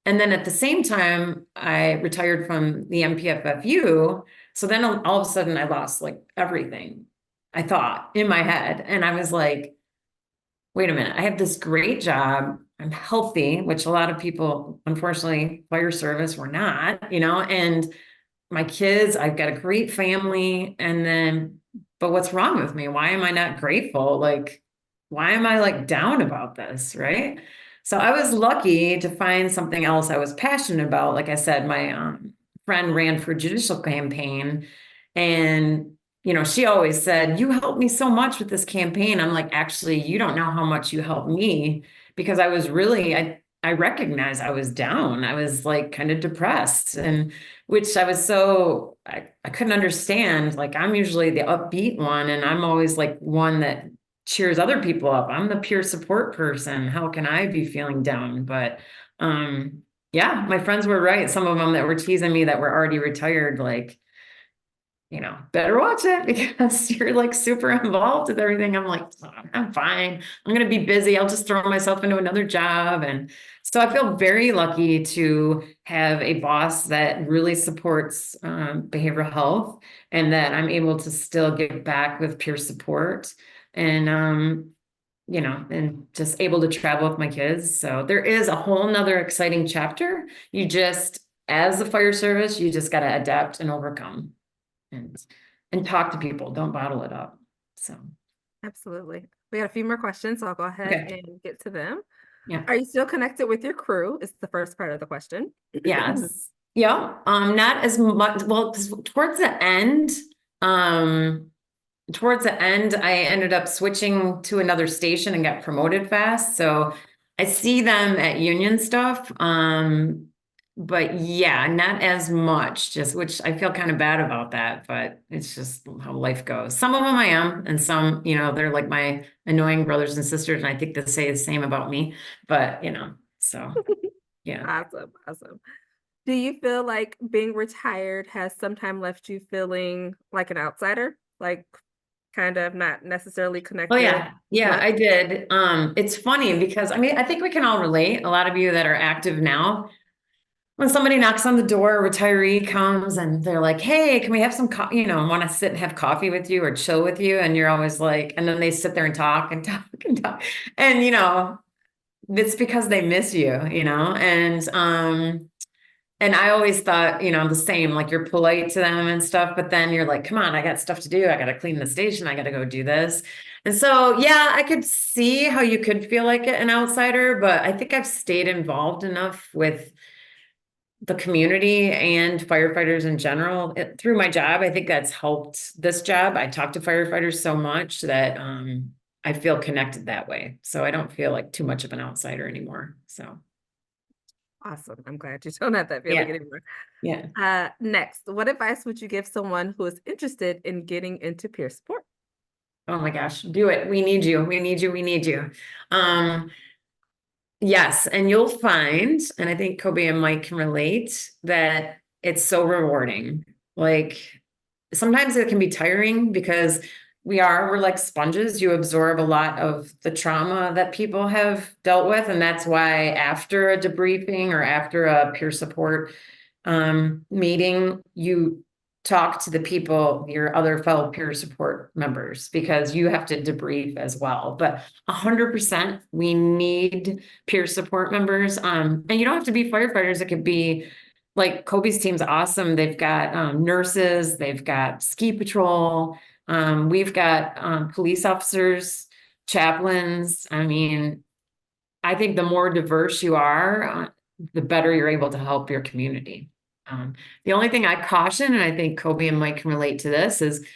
And then at the same time, I retired from the MPFFU. So then all of a sudden I lost like everything, I thought, in my head. And I was like, wait a minute, I have this great job. I'm healthy, which a lot of people, unfortunately, fire service were not, and my kids, I've got a great family. And then, but what's wrong with me? Why am I not grateful? Like, why am I like down about this? Right. So I was lucky to find something else I was passionate about. Like I said, my friend ran for judicial campaign, and she always said, you helped me so much with this campaign. I'm like, actually, you don't know how much you helped me, because I was really, I recognized I was down. I was like kind of depressed, and which I was so I couldn't understand. Like I'm usually the upbeat one, and I'm always like one that cheers other people up. I'm the peer support person. How can I be feeling down? But yeah, my friends were right. Some of them that were teasing me that were already retired, like, better watch it because you're like super involved with everything. I'm like, "Oh, I'm fine. I'm going to be busy. I'll just throw myself into another job." And so I feel very lucky to have a boss that really supports behavioral health and that I'm able to still give back with peer support and, and just able to travel with my kids. So there is a whole nother exciting chapter. You just, as the fire service, you just got to adapt and overcome and talk to people. Don't bottle it up. So Absolutely. We got a few more questions, so I'll go ahead okay. and get to them. Yeah. Are you still connected with your crew? Is the first part of the question. Yes. Yeah. Not as much. Well, 'cause um, towards the end, I ended up switching to another station and got promoted fast. So I see them at union stuff. But yeah, not as much, just which I feel kind of bad about that, but it's just how life goes. Some of them I am, and some, they're like my annoying brothers and sisters, and I think they say the same about me. But so yeah. Awesome, awesome. Do you feel like being retired has sometime left you feeling like an outsider? Like kind of not necessarily Oh connected yeah. as Yeah, much? I did. It's funny because I mean, I think we can all relate. A lot of you that are active now, when somebody knocks on the door, a retiree comes and they're like, "Hey, can we have some coffee?" Want to sit and have coffee with you or chill with you. And you're always like, and then they sit there and talk and talk and talk. And it's because they miss you, and I always thought, the same, like you're polite to them and stuff, but then you're like, come on, I got stuff to do. I got to clean the station. I got to go do this. And so, yeah, I could see how you could feel like an outsider, but I think I've stayed involved enough with the community and firefighters in general through my job. I think that's helped this job. I talk to firefighters so much that I feel connected that way. So I don't feel like too much of an outsider anymore. So, Awesome. I'm glad you don't have that feeling yeah, anymore. yeah. Next, what advice would you give someone who is interested in getting into peer support? Oh my gosh, do it. We need you. We need you. We need you. Um, yes, and you'll find, and I think Kobe and Mike can relate, that it's so rewarding. Like sometimes it can be tiring because we're like sponges. You absorb a lot of the trauma that people have dealt with. And that's why after a debriefing or after a peer support meeting, you talk to the people, your other fellow peer support members, because you have to debrief as well. But 100%, we need peer support members. And you don't have to be firefighters. It could be like Kobe's team's awesome. They've got nurses, they've got ski patrol, we've got police officers, chaplains. I mean, I think the more diverse you are, the better you're able to help your community. The only thing I caution, and I think Kobe and Mike can relate to this, is,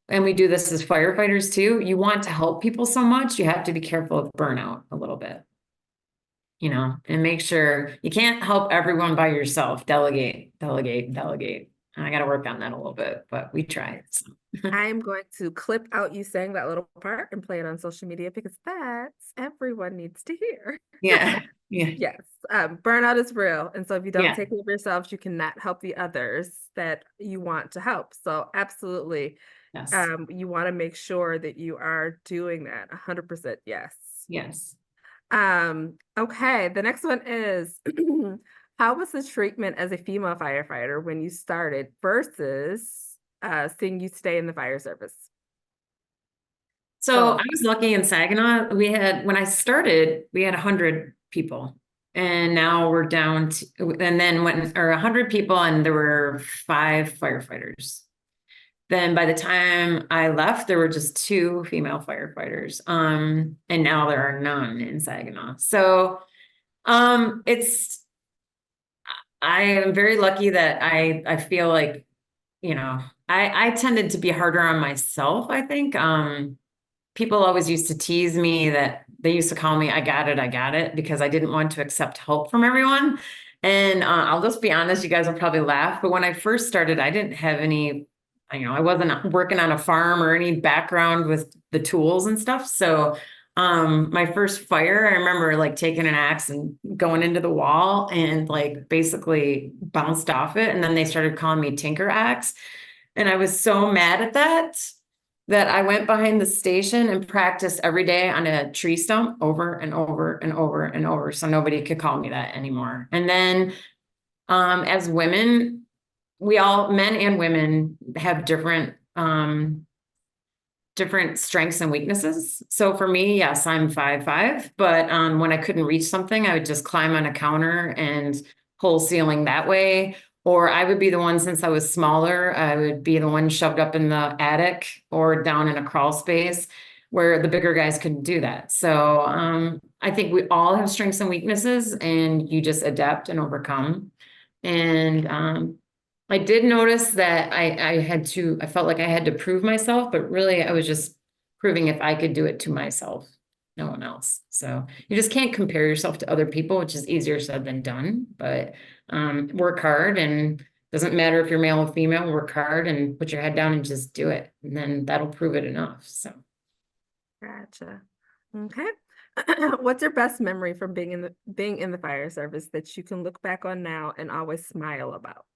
and we do this as firefighters too, you want to help people so much, you have to be careful of burnout a little bit, and make sure you can't help everyone by yourself. Delegate, delegate, delegate. And I got to work on that a little bit, but we try. So. I'm going to clip out you saying that little part and play it on social media because that's everyone needs to hear. Yeah, yeah, Yes, burnout is real. And so if you don't yeah, take care of yourselves, you cannot help the others that you want to help. So absolutely, yes, you want to make sure that you are doing that 100%. Yes. yes. Okay, the next one is how was the treatment as a female firefighter when you started versus seeing you stay in the fire service? So So I was lucky in Saginaw. When I started, we had 100 people. And now we're down to, and then or 100 people, and there were 5 firefighters. Then by the time I left, there were just 2 female firefighters. And now there are none in Saginaw. So it's I am very lucky that I feel like, I tended to be harder on myself, I think. people always used to tease me that they used to call me, I got it, because I didn't want to accept help from everyone. And I'll just be honest, you guys will probably laugh, but when I first started, I didn't have any, I wasn't working on a farm or any background with the tools and stuff. So my first fire, I remember like taking an axe and going into the wall and like basically bounced off it. And then they started calling me Tinker Axe. And I was so mad at that I went behind the station and practiced every day on a tree stump over and over and over and over. So nobody could call me that anymore. And then as women, we all, men and women, have different strengths and weaknesses. So for me, yes, I'm 5'5", but when I couldn't reach something, I would just climb on a counter and pull ceiling that way. Or I would be the one, since I was smaller, I would be the one shoved up in the attic or down in a crawl space where the bigger guys couldn't do that. So I think we all have strengths and weaknesses, and you just adapt and overcome. And I did notice that I felt like I had to prove myself, but really I was just proving if I could do it to myself, no one else. So you just can't compare yourself to other people, which is easier said than done, but work hard, and doesn't matter if you're male or female, work hard and put your head down and just do it. And then that'll prove it enough. So. Gotcha. Okay. What's your best memory from being in the fire service that you can look back on now and always smile about?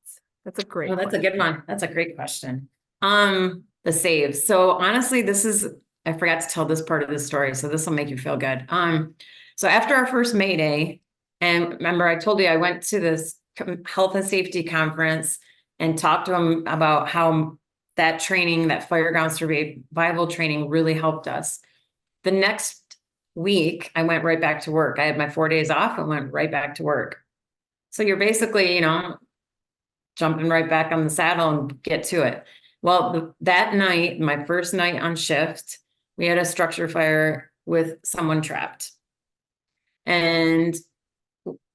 That's a Oh, great that's a question. good one. That's a great question. The saves. So honestly, I forgot to tell this part of the story, so this will make you feel good. So after our first May Day, and remember I told you I went to this health and safety conference and talked to them about how that training, that fireground survival training, really helped us. The next week, I went right back to work. I had my 4 days off and went right back to work. So you're basically, jumping right back on the saddle and get to it. Well, that night, my first night on shift, we had a structure fire with someone trapped. And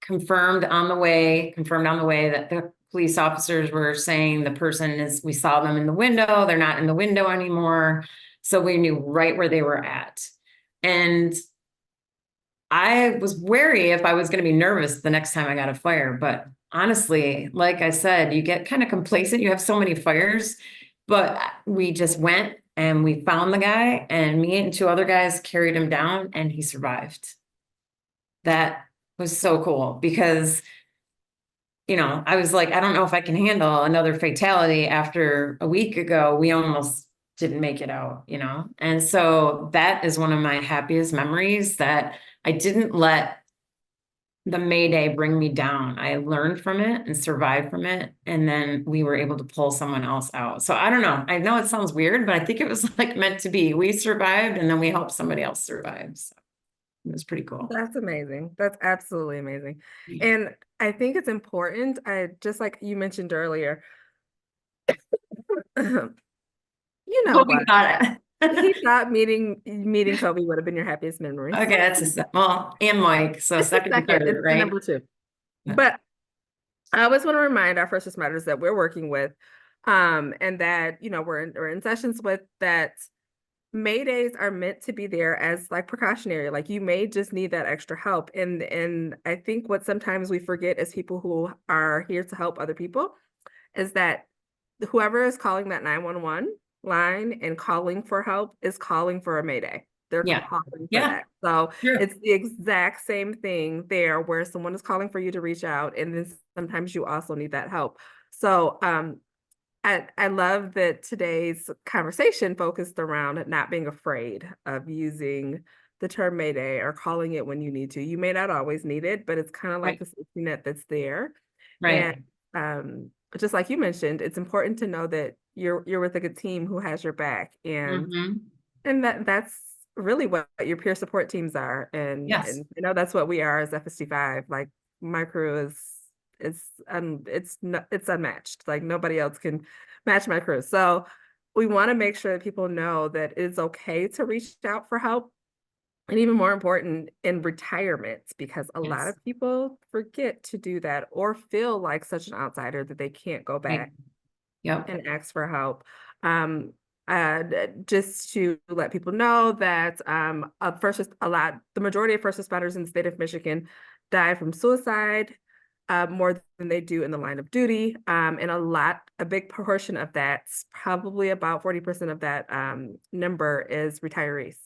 confirmed on the way that the police officers were saying we saw them in the window, they're not in the window anymore. So we knew right where they were at. And I was wary if I was going to be nervous the next time I got a fire, but honestly, like I said, you get kind of complacent. You have so many fires, but we just went and we found the guy, and me and two other guys carried him down, and he survived. That was so cool because, I was like, I don't know if I can handle another fatality after a week ago. We almost didn't make it out, And so that is one of my happiest memories, that I didn't let the Mayday bring me down. I learned from it and survived from it. And then we were able to pull someone else out. So I don't know. I know it sounds weird, but I think it was like meant to be. We survived, and then we helped somebody else survive. So it was pretty cool. That's amazing. That's absolutely amazing. And I think it's important. Just like you mentioned earlier, you know What we what? got it. He thought meeting Kobe would have been your happiest memory. Okay, and Mike. So It's the second and second, third, it's the right? number two. Yeah. But I always want to remind our first responders that we're working with, and that, we're in sessions with, that Maydays are meant to be there as like precautionary. Like, you may just need that extra help. And I think what sometimes we forget as people who are here to help other people is that whoever is calling that 911 line and calling for help is calling for a Mayday. They're Yeah. calling for Yeah. that. So Sure. it's the exact same thing there, where someone is calling for you to reach out, and then sometimes you also need that help. So I love that today's conversation focused around not being afraid of using the term Mayday or calling it when you need to. You may not always need it, but it's kind of like Right. the safety net that's there. Right. And just like you mentioned, it's important to know that you're with a good team who has your back, and Mm-hmm. that's really what your peer support teams are. Yes. And that's what we are as FSD5. Like, my crew it's unmatched. Like, nobody else can match my crew. So we want to make sure that people know that it's okay to reach out for help. And even more important, in retirement, because a lot Yes. of people forget to do that, or feel like such an outsider that they can't go Right. back Yep. and ask for help. Um, Just to let people know that the majority of first responders in the state of Michigan die from suicide, more than they do in the line of duty. And a big portion of that, probably about 40% of that number is retirees.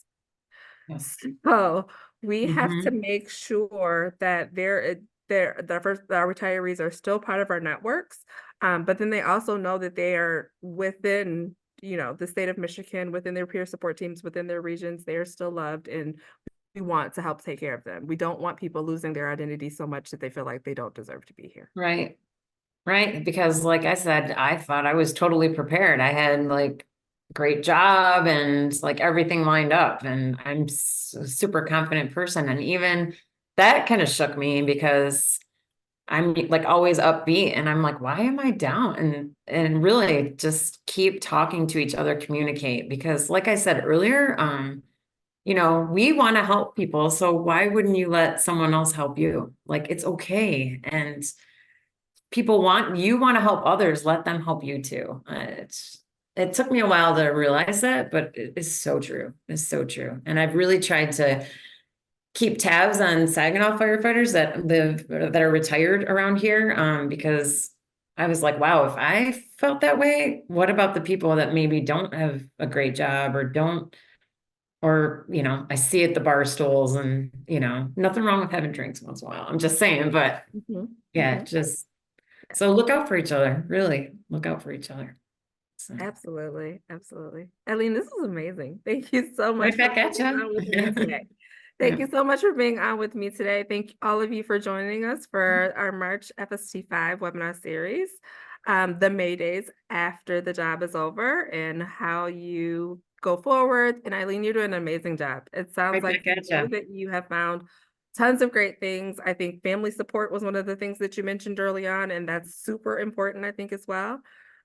Yes. So we have to Mhm. make sure that our retirees are still part of our networks, but then they also know that they are within, the state of Michigan, within their peer support teams, within their regions. They are still loved, and we want to help take care of them. We don't want people losing their identity so much that they feel like they don't deserve to be here. Right. Right. Because like I said, I thought I was totally prepared. I had like a great job and like everything lined up, and I'm a super confident person. And even that kind of shook me because I'm like always upbeat and I'm like, why am I down? And really just keep talking to each other, communicate. Because like I said earlier, we want to help people. So why wouldn't you let someone else help you? Like it's okay. And you want to help others, let them help you too. It took me a while to realize that, but it is so true. It's so true. And I've really tried to keep tabs on Saginaw firefighters that are retired around here, because I was like, wow, if I felt that way, what about the people that maybe don't have a great job or I see at the bar stools, and nothing wrong with having drinks once in a while. I'm just saying, but Mhm, yeah, mhm. just so look out for each other. Really look out for each other. So Absolutely, absolutely. Eileen, this was amazing. Thank you so much right for back at being on with me you. today. Thank Yeah. you so much for being on with me today. Thank all of you for joining us for our March FST5 webinar series, the May Days after the job is over and how you go forward. And Eileen, you're doing an amazing job. It sounds Right like back at you. that you have found tons of great things. I think family support was one of the things that you mentioned early on, and that's super important, I think, as well,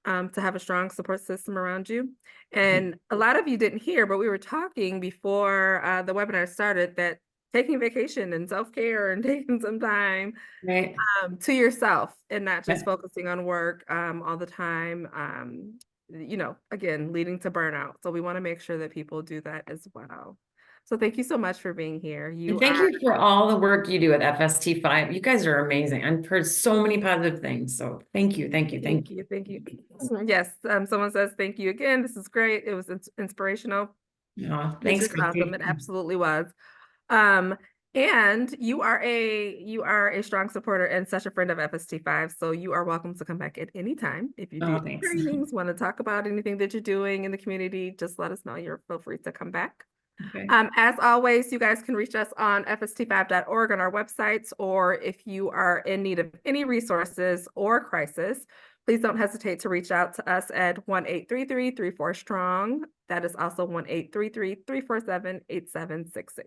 to have a strong support system around you. And a lot of you didn't hear, but we were talking before the webinar started that taking vacation and self-care and taking some time Right. to yourself and not just Yeah. focusing on work all the time, again, leading to burnout. So we want to make sure that people do that as well. So thank you so much for being here. And You thank are you for all the work you do at FST5. You guys are amazing. I've heard so many positive things. So thank you, thank you, thank Thank you. you. Thank you. Yes. Someone says thank you again. This is great. It was inspirational, Oh, which thanks, is awesome. Christy. It absolutely was. Um, and you are a strong supporter and such a friend of FST5. So you are welcome to come back at any time. If you do Oh, any thanks. trainings, want to talk about anything that you're doing in the community, just let us know. You're feel free to come back. Okay. As always, you guys can reach us on fst5.org on our websites, or if you are in need of any resources or crisis, please don't hesitate to reach out to us at 1-833-34-STRONG. That is also 1-833-347-8766.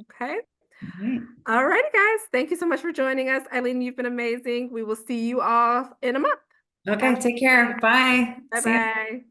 Okay. All right. All righty, guys. Thank you so much for joining us. Eileen, you've been amazing. We will see you all in a month. Okay, Have a take good day. care. Bye. See ya. Bye-bye.